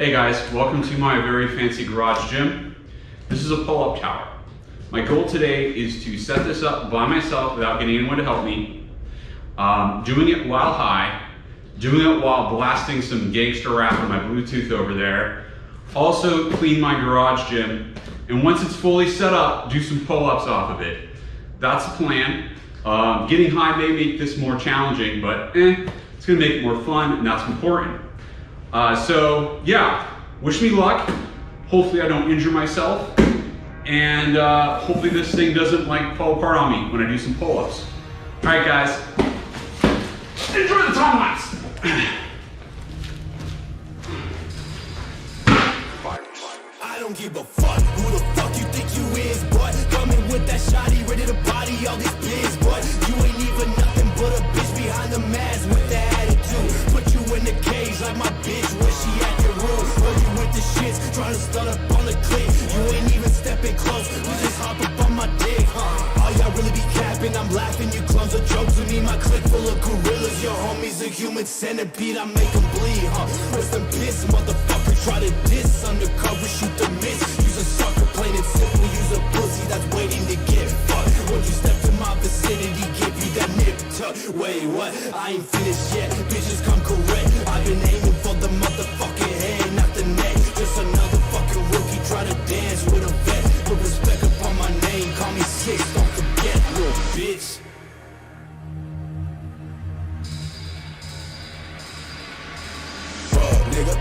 Hey guys, welcome to my very fancy garage gym. This is a pull-up tower. My goal today is to set this up by myself without getting anyone to help me. Doing it while high, doing it while blasting some gangster rap on my Bluetooth over there. Also clean my garage gym, and once it's fully set up, do some pull-ups off of it. That's the plan. Getting high may make this more challenging, but it's gonna make it more fun, and that's important. So yeah, wish me luck. Hopefully I don't injure myself, and hopefully this thing doesn't fall apart on me when I do some pull-ups. All right guys, enjoy the time lapse. I don't give a fuck who the fuck you think you is, boy. Coming with that shotty, ready to body all these pigs, boy. You ain't even nothing but a bitch behind the mask with that attitude. Put you in the cage like my bitch when she at your room. Or you with the shits, trying to stun up on the clip. You ain't even stepping close, you just hop up on my dick, huh? All y'all really be capping, I'm laughing, you clones are jokes to me. My clique full of gorillas, your homies a human centipede, I make them bleed, huh? Rest in peace, motherfucker, try to diss undercover, shoot the miss. Use a sucker, plain and simple, use a pussy that's waiting to get fucked. When you step to my vicinity, give you that nip tuck. Wait, what? I ain't finished yet, bitches come correct. I've been aiming for the motherfucking head, not the neck. Just another fucking rookie, try to dance with a vet. Put respect upon my name, call me Six, don't forget, little bitch. Nigga,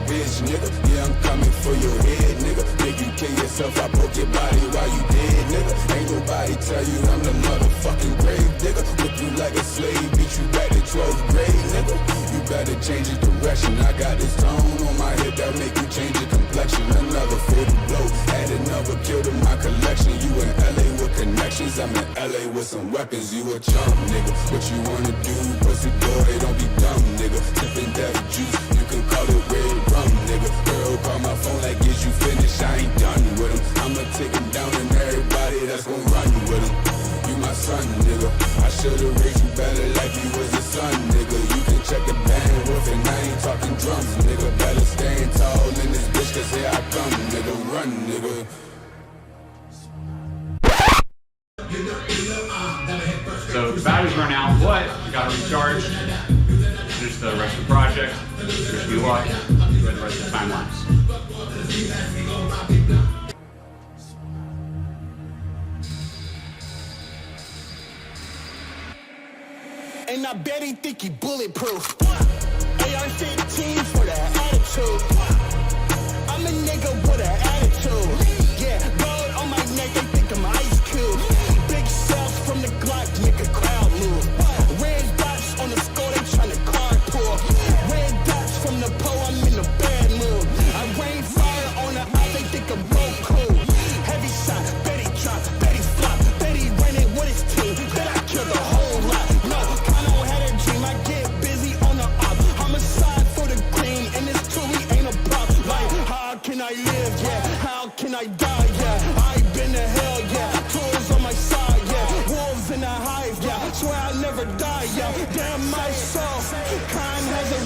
bitch, nigga. Yeah, I'm coming for your head, nigga. Make you kill yourself, I broke your body while you dead, nigga. Ain't nobody tell you I'm the motherfucking grave, nigga. Whip you like a slave, beat you back to 12th grade, nigga. You better change your direction. I got this tone on my head that make you change your complexion. Another fatal blow, add another kill to my collection. You in LA with connections, I'm in LA with some weapons. You a chump, nigga. What you wanna do, pussy boy, don't be dumb, nigga. Tipping that juice, you can call it red rum, nigga. Girl, call my phone like, is you finished? I ain't done with him. I'ma take him down and everybody that's gon' run with him. You my son, nigga. I should've raised you better like you was a son, nigga. You can check the bandwidth and I ain't talking drums, nigga. Better stand tall in this bitch, cause here I come, nigga. Run, nigga. So the batteries run out, but you gotta recharge. Finish the rest of the project. Wish me luck. Enjoy the rest of the time lapse. And I bet he think he bulletproof. AR-15 for that attitude. I'm a nigga with an attitude. Yeah, gold on my neck, they think I'm Ice Cube. Big shells from the Glock, make a crowd move. Red dots on the score, they tryna carpool. Red dots from the pole, I'm in a bad mood. I rain fire on the eye, they think I'm Goku. Heavy shot, Betty drop, Betty flop, Betty ran it with his team. Bet I killed a whole lot. No, Kano had a dream, I get busy on the op. Homicide for the green, and this truly ain't a prop. Like, how can I live, yeah? How can I die, yeah? I been to hell, yeah. Tools on my side, yeah. Wolves in the hive, yeah. Swear I'll never die, yeah. Damn my soul, kind has a